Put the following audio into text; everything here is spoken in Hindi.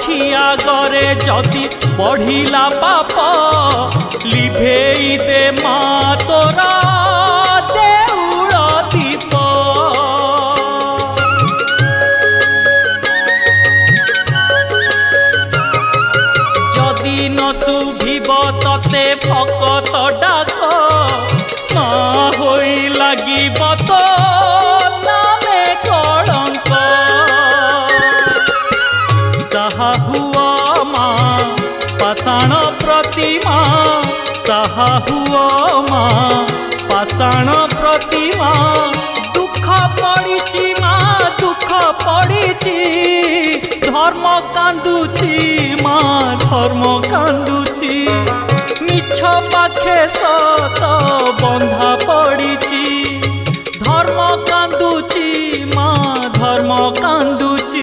आखिया गरे जदि बढ़िला पाप लिभेई दे माँ तोरा देउल दीप। जदि न शुभिब तते भकत डाक माँ होई लागिब तो नामे कलंक। साहा हुआ माँ पाषाण प्रतिमा, साहा हुआ माँ पाषाण प्रतिमा। दुख पड़िची माँ दुख पड़िची धर्म कांदुची माँ धर्म कांदुची। मिछ पाखे सत बंधा पड़िची धर्म कांदुची माँ धर्म कांदुची।